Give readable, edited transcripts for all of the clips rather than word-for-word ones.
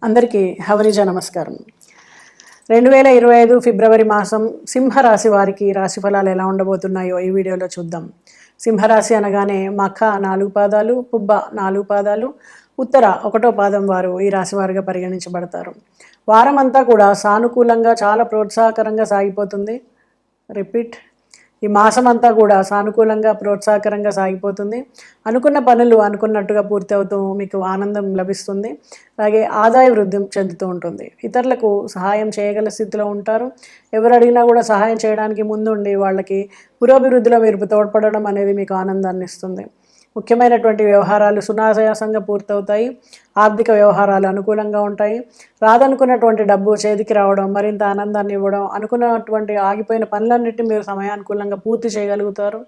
అందరికీ హవనిజ నమస్కారం. 2025 ఫిబ్రవరి మాసం సింహరాశి వారికి రాశి ఫలాలు ఎలా ఉండబోతున్నాయో ఈ వీడియోలో చూద్దాం. సింహరాశి అనగానే మఖ 4 పాదాలు, పుబ్బ 4 పాదాలు, ఉత్తర 1వ పాదం వారు ఈ రాశి వారిగా పరిగణించబడతారు. వారం అంతా కూడా సానుకూలంగా చాలా ప్రోత్సాహకరంగా సాగిపోతుంది. రిపీట్, ఈ మాసం అంతా కూడా సానుకూలంగా ప్రోత్సాహకరంగా సాగిపోతుంది. అనుకున్న పనులు అనుకున్నట్టుగా పూర్తి అవుతూ మీకు ఆనందం లభిస్తుంది. అలాగే ఆదాయ వృద్ధి చెందుతూ ఉంటుంది. ఇతరులకు సహాయం చేయగల స్థితిలో ఉంటారు. ఎవరు అడిగినా కూడా సహాయం చేయడానికి ముందుండి వాళ్ళకి పురోభివృద్ధిలో మీరు తోడ్పడడం అనేది మీకు ఆనందాన్ని ఇస్తుంది. ముఖ్యమైనటువంటి వ్యవహారాలు సునాయాసంగా పూర్తవుతాయి. ఆర్థిక వ్యవహారాలు అనుకూలంగా ఉంటాయి. రాదనుకున్నటువంటి డబ్బు చేతికి రావడం, మరింత ఆనందాన్ని ఇవ్వడం, అనుకున్నటువంటి ఆగిపోయిన పనులన్నింటినీ మీరు సమయానుకూలంగా పూర్తి చేయగలుగుతారు.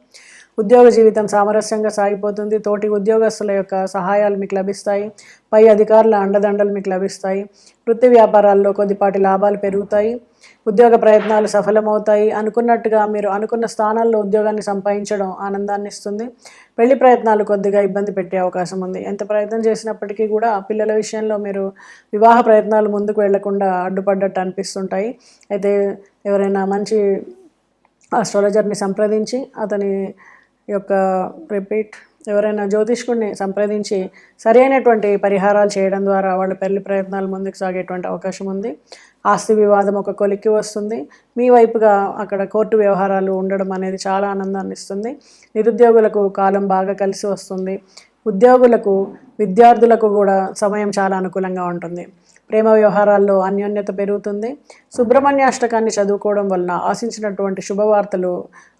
ఉద్యోగ జీవితం సామరస్యంగా సాగిపోతుంది. తోటి ఉద్యోగస్తుల యొక్క సహాయాలు మీకు లభిస్తాయి. పై అధికారుల అండదండలు మీకు లభిస్తాయి. వృత్తి వ్యాపారాల్లో కొద్దిపాటి లాభాలు పెరుగుతాయి. ఉద్యోగ ప్రయత్నాలు సఫలమవుతాయి. అనుకున్నట్టుగా మీరు అనుకున్న స్థానాల్లో ఉద్యోగాన్ని సంపాదించడం ఆనందాన్ని ఇస్తుంది. పెళ్లి ప్రయత్నాలు కొద్దిగా ఇబ్బంది పెట్టే అవకాశం ఉంది. ఎంత ప్రయత్నం చేసినప్పటికీ కూడా పిల్లల విషయంలో మీరు వివాహ ప్రయత్నాలు ముందుకు వెళ్లకుండా అడ్డుపడ్డట్టు అనిపిస్తుంటాయి. అయితే ఎవరైనా మంచి ఆస్ట్రాలజర్ని సంప్రదించి అతని యొక్క ఎవరైనా జ్యోతిష్కుడిని సంప్రదించి సరి అయినటువంటి పరిహారాలు చేయడం ద్వారా వాళ్ళ పెళ్లి ప్రయత్నాలు ముందుకు సాగేటువంటి అవకాశం ఉంది. ఆస్తి వివాదం ఒక కొలిక్కి వస్తుంది. మీ వైపుగా అక్కడ కోర్టు వ్యవహారాలు ఉండడం అనేది చాలా ఆనందాన్ని ఇస్తుంది. నిరుద్యోగులకు కాలం బాగా కలిసి వస్తుంది. ఉద్యోగులకు, విద్యార్థులకు కూడా సమయం చాలా అనుకూలంగా ఉంటుంది. ప్రేమ వ్యవహారాల్లో అన్యోన్యత పెరుగుతుంది. సుబ్రహ్మణ్యాష్టకాన్ని చదువుకోవడం వలన ఆశించినటువంటి శుభవార్తలు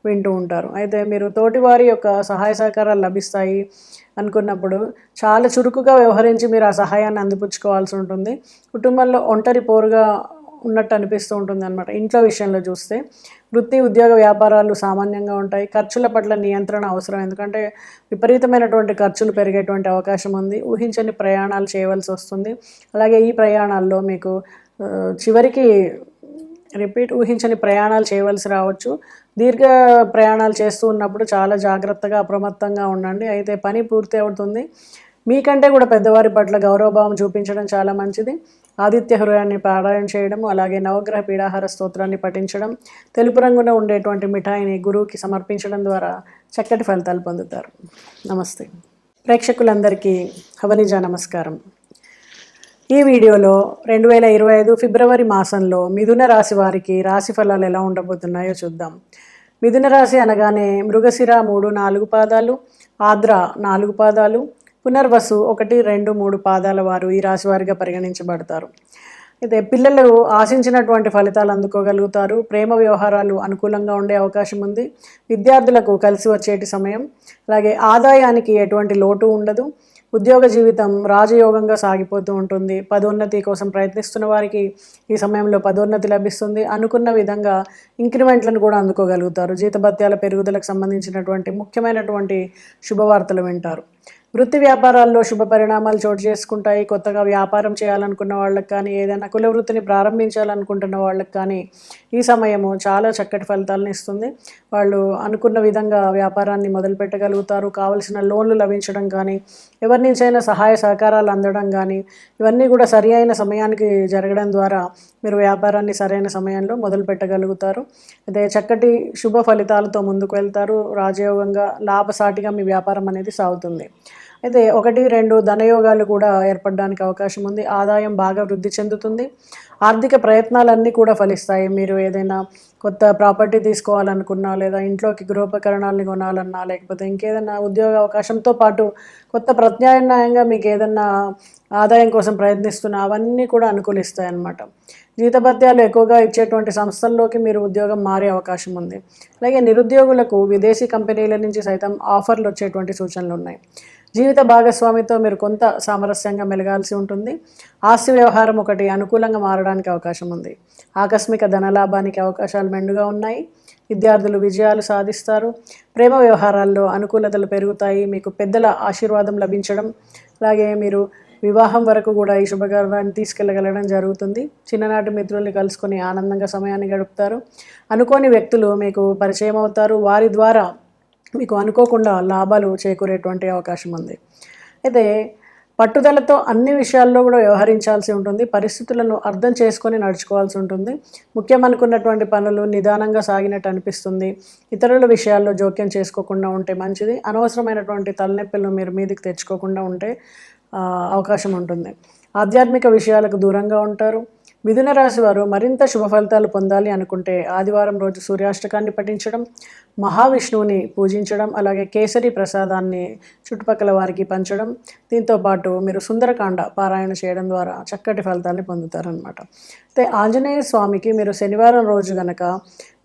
వింటూ ఉంటారు. అయితే మీరు తోటివారి యొక్క సహాయ సహకారాలు లభిస్తాయి అనుకున్నప్పుడు చాలా చురుకుగా వ్యవహరించి మీరు ఆ సహాయాన్ని అందిపుచ్చుకోవాల్సి ఉంటుంది. కుటుంబంలో ఒంటరి పోరుగా ఉన్నట్టు అనిపిస్తూ ఉంటుంది అన్నమాట. ఇంట్లో విషయంలో చూస్తే వృత్తి, ఉద్యోగ వ్యాపారాలు సామాన్యంగా ఉంటాయి. ఖర్చుల పట్ల నియంత్రణ అవసరం. ఎందుకంటే విపరీతమైనటువంటి ఖర్చులు పెరిగేటువంటి అవకాశం ఉంది. ఊహించని ప్రయాణాలు చేయవలసి వస్తుంది. అలాగే ఈ ప్రయాణాల్లో మీకు చివరికి ఊహించని ప్రయాణాలు చేయవలసి రావచ్చు. దీర్ఘ ప్రయాణాలు చేస్తూ ఉన్నప్పుడు చాలా జాగ్రత్తగా అప్రమత్తంగా ఉండండి. అయితే పని పూర్తి అవుతుంది. మీకంటే కూడా పెద్దవారి పట్ల గౌరవభావం చూపించడం చాలా మంచిది. ఆదిత్య హృదయాన్ని పారాయణ చేయడం, అలాగే నవగ్రహ పీడాహార స్తోత్రాన్ని పఠించడం, తెలుపు రంగున ఉండేటువంటి మిఠాయిని గురువుకి సమర్పించడం ద్వారా చక్కటి ఫలితాలు పొందుతారు. నమస్తే. ప్రేక్షకులందరికీ హవనిజ నమస్కారం. ఈ వీడియోలో 2025 ఫిబ్రవరి మాసంలో మిథున రాశి వారికి రాశి ఫలాలు ఎలా ఉండబోతున్నాయో చూద్దాం. మిథున రాశి అనగానే మృగశిర 3, 4 పాదాలు, ఆద్ర 4 పాదాలు, పునర్వసు 1, 2, 3 పాదాల వారు ఈ రాశి వారిగా పరిగణించబడతారు. అయితే పిల్లలు ఆశించినటువంటి ఫలితాలు అందుకోగలుగుతారు. ప్రేమ వ్యవహారాలు అనుకూలంగా ఉండే అవకాశం ఉంది. విద్యార్థులకు కలిసి వచ్చేటి సమయం. అలాగే ఆదాయానికి ఎటువంటి లోటు ఉండదు. ఉద్యోగ జీవితం రాజయోగంగా సాగిపోతూ ఉంటుంది. పదోన్నతి కోసం ప్రయత్నిస్తున్న వారికి ఈ సమయంలో పదోన్నతి లభిస్తుంది. అనుకున్న విధంగా ఇంక్రిమెంట్లను కూడా అందుకోగలుగుతారు. జీతభత్యాల పెరుగుదలకు సంబంధించినటువంటి ముఖ్యమైనటువంటి శుభవార్తలు వింటారు. వృత్తి వ్యాపారాల్లో శుభ పరిణామాలు చోటు చేసుకుంటాయి. కొత్తగా వ్యాపారం చేయాలనుకున్న వాళ్ళకి కానీ, ఏదైనా కుల వృత్తిని ప్రారంభించాలనుకుంటున్న వాళ్ళకి కానీ ఈ సమయము చాలా చక్కటి ఫలితాలను ఇస్తుంది. వాళ్ళు అనుకున్న విధంగా వ్యాపారాన్ని మొదలు పెట్టగలుగుతారు. కావలసిన లోన్లు లభించడం కానీ, ఎవరి నుంచైనా సహాయ సహకారాలు అందడం కానీ, ఇవన్నీ కూడా సరి అయిన సమయానికి జరగడం ద్వారా మీరు వ్యాపారాన్ని సరైన సమయంలో మొదలు పెట్టగలుగుతారు. అదే చక్కటి శుభ ఫలితాలతో ముందుకు వెళ్తారు. రాజయోగంగా లాభసాటిగా మీ వ్యాపారం అనేది సాగుతుంది. అయితే 1, 2 ధనయోగాలు కూడా ఏర్పడడానికి అవకాశం ఉంది. ఆదాయం బాగా వృద్ధి చెందుతుంది. ఆర్థిక ప్రయత్నాలన్నీ కూడా ఫలిస్తాయి. మీరు ఏదైనా కొత్త ప్రాపర్టీ తీసుకోవాలనుకున్నా, లేదా ఇంట్లోకి గృహోపకరణాలని కొనాలన్నా, లేకపోతే ఇంకేదైనా ఉద్యోగ అవకాశంతో పాటు కొత్త ప్రత్యామ్నాయంగా మీకు ఏదన్నా ఆదాయం కోసం ప్రయత్నిస్తున్నా అవన్నీ కూడా అనుకూలిస్తాయి అన్నమాట. జీతభత్యాలు ఎక్కువగా ఇచ్చేటువంటి సంస్థల్లోకి మీరు ఉద్యోగం మారే అవకాశం ఉంది. అలాగే నిరుద్యోగులకు విదేశీ కంపెనీల నుంచి సైతం ఆఫర్లు వచ్చేటువంటి సూచనలు ఉన్నాయి. జీవిత భాగస్వామితో మీరు కొంత సామరస్యంగా మెలగాల్సి ఉంటుంది. ఆస్తి వ్యవహారం ఒకటి అనుకూలంగా మారడానికి అవకాశం ఉంది. ఆకస్మిక ధనలాభానికి అవకాశాలు మెండుగా ఉన్నాయి. విద్యార్థులు విజయాలు సాధిస్తారు. ప్రేమ వ్యవహారాల్లో అనుకూలతలు పెరుగుతాయి. మీకు పెద్దల ఆశీర్వాదం లభించడం, అలాగే మీరు వివాహం వరకు కూడా ఈ శుభకార్యాన్ని తీసుకెళ్ళగలగడం జరుగుతుంది. చిన్ననాటి మిత్రుల్ని కలుసుకొని ఆనందంగా సమయాన్ని గడుపుతారు. అనుకోని వ్యక్తులు మీకు పరిచయం అవుతారు. వారి ద్వారా మీకు అనుకోకుండా లాభాలు చేకూరేటువంటి అవకాశం ఉంది. అయితే పట్టుదలతో అన్ని విషయాల్లో కూడా వ్యవహరించాల్సి ఉంటుంది. పరిస్థితులను అర్థం చేసుకొని నడుచుకోవాల్సి ఉంటుంది. ముఖ్యమనుకున్నటువంటి పనులు నిదానంగా సాగినట్టు అనిపిస్తుంది. ఇతరుల విషయాల్లో జోక్యం చేసుకోకుండా ఉంటే మంచిది. అనవసరమైనటువంటి తలనొప్పులను మీరు మీదికి తెచ్చుకోకుండా ఉంటే అవకాశం ఉంటుంది. ఆధ్యాత్మిక విషయాలకు దూరంగా ఉంటారు. మిథున రాశి వారు మరింత శుభ ఫలితాలు పొందాలి అనుకుంటే ఆదివారం రోజు సూర్యాష్టకాన్ని పఠించడం, మహావిష్ణువుని పూజించడం, అలాగే కేసరి ప్రసాదాన్ని చుట్టుపక్కల వారికి పంచడం, దీంతోపాటు మీరు సుందరకాండ పారాయణ చేయడం ద్వారా చక్కటి ఫలితాన్ని పొందుతారనమాట. అయితే ఆంజనేయ స్వామికి మీరు శనివారం రోజు గనక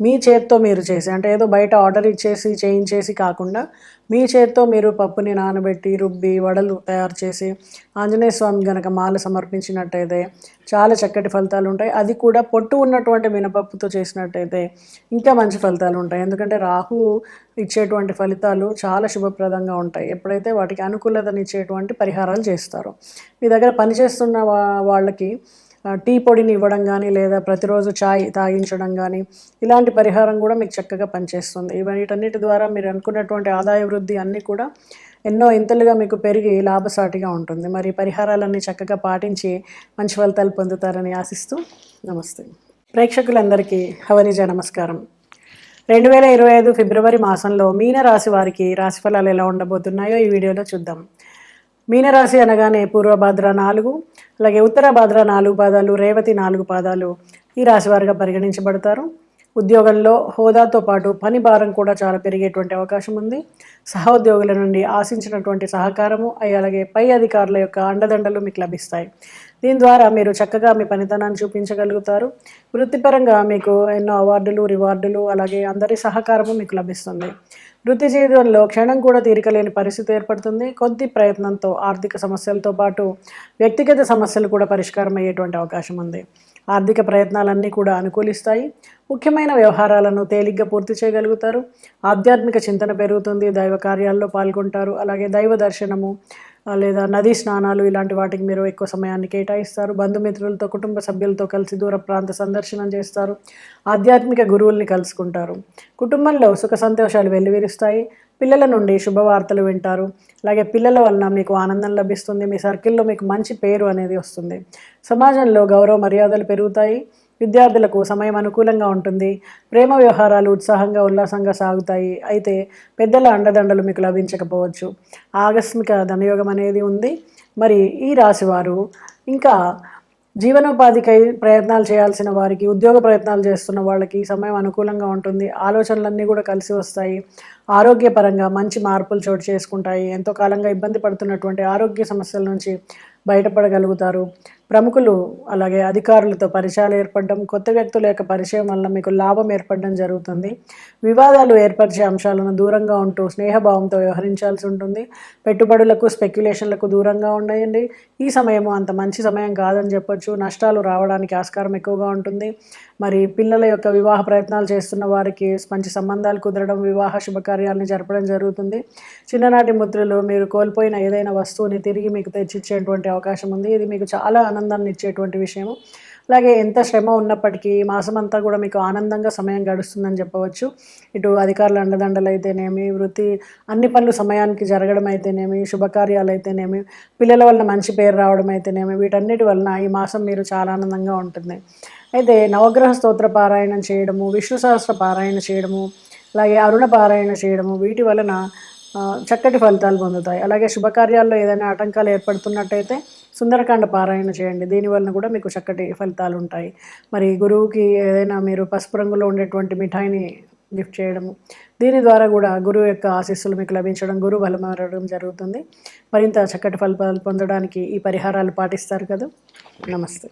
మీ చేత్తో మీరు చేసి, అంటే ఏదో బయట ఆర్డర్ ఇచ్చేసి చేయించేసి కాకుండా మీ చేత్తో మీరు పప్పుని నానబెట్టి రుబ్బి వడలు తయారు చేసి ఆంజనేయ స్వామి గనక మాల సమర్పించినట్టయితే చాలా చక్కటి ఫలితాలు ఉంటాయి. అది కూడా పొట్టు ఉన్నటువంటి మినపప్పుతో చేసినట్టయితే ఇంకా మంచి ఫలితాలు ఉంటాయి. ఎందుకంటే రాహు ఇచ్చేటువంటి ఫలితాలు చాలా శుభప్రదంగా ఉంటాయి ఎప్పుడైతే వాటికి అనుకూలతనిచ్చేటువంటి పరిహారాలు చేస్తారో. మీ దగ్గర పనిచేస్తున్న వాళ్ళకి టీ పొడిని ఇవ్వడం కానీ, లేదా ప్రతిరోజు ఛాయ్ తాగించడం కానీ, ఇలాంటి పరిహారం కూడా మీకు చక్కగా పనిచేస్తుంది. వీటన్నిటి ద్వారా మీరు అనుకున్నటువంటి ఆదాయ వృద్ధి అన్నీ కూడా ఎన్నో ఇంతలుగా మీకు పెరిగి లాభసాటిగా ఉంటుంది. మరి పరిహారాలన్నీ చక్కగా పాటించి మంచి ఫలితాలు పొందుతారని ఆశిస్తూ నమస్తే. ప్రేక్షకులందరికీ హవనిజ నమస్కారం. 2025 ఫిబ్రవరి మాసంలో మీనరాశి వారికి రాశిఫలాలు ఎలా ఉండబోతున్నాయో ఈ వీడియోలో చూద్దాం. మీనరాశి అనగానే పూర్వభాద్ర 4, అలాగే ఉత్తరభాద్ర 4 పాదాలు, రేవతి 4 పాదాలు ఈ రాశి వారిగా పరిగణించబడతారు. ఉద్యోగంలో హోదాతో పాటు పని భారం కూడా చాలా పెరిగేటువంటి అవకాశం ఉంది. సహోద్యోగుల నుండి ఆశించినటువంటి సహకారము, అలాగే పై అధికారుల యొక్క అండదండలు మీకు లభిస్తాయి. దీని ద్వారా మీరు చక్కగా మీ పనితనాన్ని చూపించగలుగుతారు. వృత్తిపరంగా మీకు ఎన్నో అవార్డులు, రివార్డులు, అలాగే అందరి సహకారము మీకు లభిస్తుంది. వృత్తి జీవితంలో క్షణం కూడా తీరికలేని పరిస్థితి ఏర్పడుతుంది. కొద్ది ప్రయత్నంతో ఆర్థిక సమస్యలతో పాటు వ్యక్తిగత సమస్యలు కూడా పరిష్కారం అయ్యేటువంటి అవకాశం ఉంది. ఆర్థిక ప్రయత్నాలన్నీ కూడా అనుకూలిస్తాయి. ముఖ్యమైన వ్యవహారాలను తేలిగ్గా పూర్తి చేయగలుగుతారు. ఆధ్యాత్మిక చింతన పెరుగుతుంది. దైవ కార్యాల్లో పాల్గొంటారు. అలాగే దైవ దర్శనము లేదా నదీ స్నానాలు ఇలాంటి వాటికి మీరు ఎక్కువ సమయాన్ని కేటాయిస్తారు. బంధుమిత్రులతో, కుటుంబ సభ్యులతో కలిసి దూర ప్రాంత సందర్శనం చేస్తారు. ఆధ్యాత్మిక గురువుల్ని కలుసుకుంటారు. కుటుంబంలో సుఖ సంతోషాలు వెల్లివిరుస్తాయి. పిల్లల నుండి శుభవార్తలు వింటారు. అలాగే పిల్లల వలన మీకు ఆనందం లభిస్తుంది. మీ సర్కిల్లో మీకు మంచి పేరు అనేది వస్తుంది. సమాజంలో గౌరవ మర్యాదలు పెరుగుతాయి. విద్యార్థులకు సమయం అనుకూలంగా ఉంటుంది. ప్రేమ వ్యవహారాలు ఉత్సాహంగా ఉల్లాసంగా సాగుతాయి. అయితే పెద్దల అండదండలు మీకు లభించకపోవచ్చు. ఆకస్మిక ధనయోగం అనేది ఉంది. మరి ఈ రాశివారు ఇంకా జీవనోపాధికై ప్రయత్నాలు చేయాల్సిన వారికి, ఉద్యోగ ప్రయత్నాలు చేస్తున్న వాళ్ళకి సమయం అనుకూలంగా ఉంటుంది. ఆలోచనలన్నీ కూడా కలిసి వస్తాయి. ఆరోగ్యపరంగా మంచి మార్పులు చోటు చేసుకుంటాయి. ఎంతో కాలంగా ఇబ్బంది పడుతున్నటువంటి ఆరోగ్య సమస్యల నుంచి బయటపడగలుగుతారు. ప్రముఖులు అలాగే అధికారులతో పరిచయాలు ఏర్పడడం, కొత్త వ్యక్తుల యొక్క పరిచయం వల్ల మీకు లాభం ఏర్పడడం జరుగుతుంది. వివాదాలు ఏర్పరిచే అంశాలను దూరంగా ఉంటూ స్నేహభావంతో వ్యవహరించాల్సి ఉంటుంది. పెట్టుబడులకు, స్పెక్యులేషన్లకు దూరంగా ఉండండి. ఈ సమయము అంత మంచి సమయం కాదని చెప్పొచ్చు. నష్టాలు రావడానికి ఆస్కారం ఎక్కువగా ఉంటుంది. మరి పిల్లల యొక్క వివాహ ప్రయత్నాలు చేస్తున్న వారికి మంచి సంబంధాలు కుదరడం, వివాహ శుభకార్యాలను జరపడం జరుగుతుంది. చిన్ననాటి మిత్రులు మీరు కోల్పోయిన ఏదైనా వస్తువుని తిరిగి మీకు తెచ్చిచ్చేటువంటి అవకాశం ఉంది. ఇది మీకు చాలా ఆనందాన్ని ఇచ్చేటువంటి విషయము. అలాగే ఎంత శ్రమ ఉన్నప్పటికీ మాసం అంతా కూడా మీకు ఆనందంగా సమయం గడుస్తుందని చెప్పవచ్చు. ఇటు అధికారుల అండదండలు అయితేనేమి, వృత్తి అన్ని పనులు సమయానికి జరగడం అయితేనేమి, శుభకార్యాలు అయితేనేమి, పిల్లల వలన మంచి పేరు రావడం అయితేనేమి, వీటన్నిటి వలన ఈ మాసం మీరు చాలా ఆనందంగా ఉంటుంది. అయితే నవగ్రహ స్తోత్ర పారాయణం చేయడము, విష్ణు సహస్ర పారాయణ చేయడము, అలాగే అరుణ పారాయణ చేయడము, వీటి వలన చక్కటి ఫలితాలు పొందుతాయి. అలాగే శుభకార్యాల్లో ఏదైనా ఆటంకాలు ఏర్పడుతున్నట్టయితే సుందరకాండ పారాయణ చేయండి. దీనివలన కూడా మీకు చక్కటి ఫలితాలు ఉంటాయి. మరి గురువుకి ఏదైనా మీరు పసుపు రంగులో ఉండేటువంటి మిఠాయిని గిఫ్ట్ చేయడము, దీని ద్వారా కూడా గురువు యొక్క ఆశీస్సులు మీకు లభించడం, గురువు బలం అవ్వడం జరుగుతుంది. మరింత చక్కటి ఫలితాలు పొందడానికి ఈ పరిహారాలు పాటిస్తారు కదా. నమస్తే.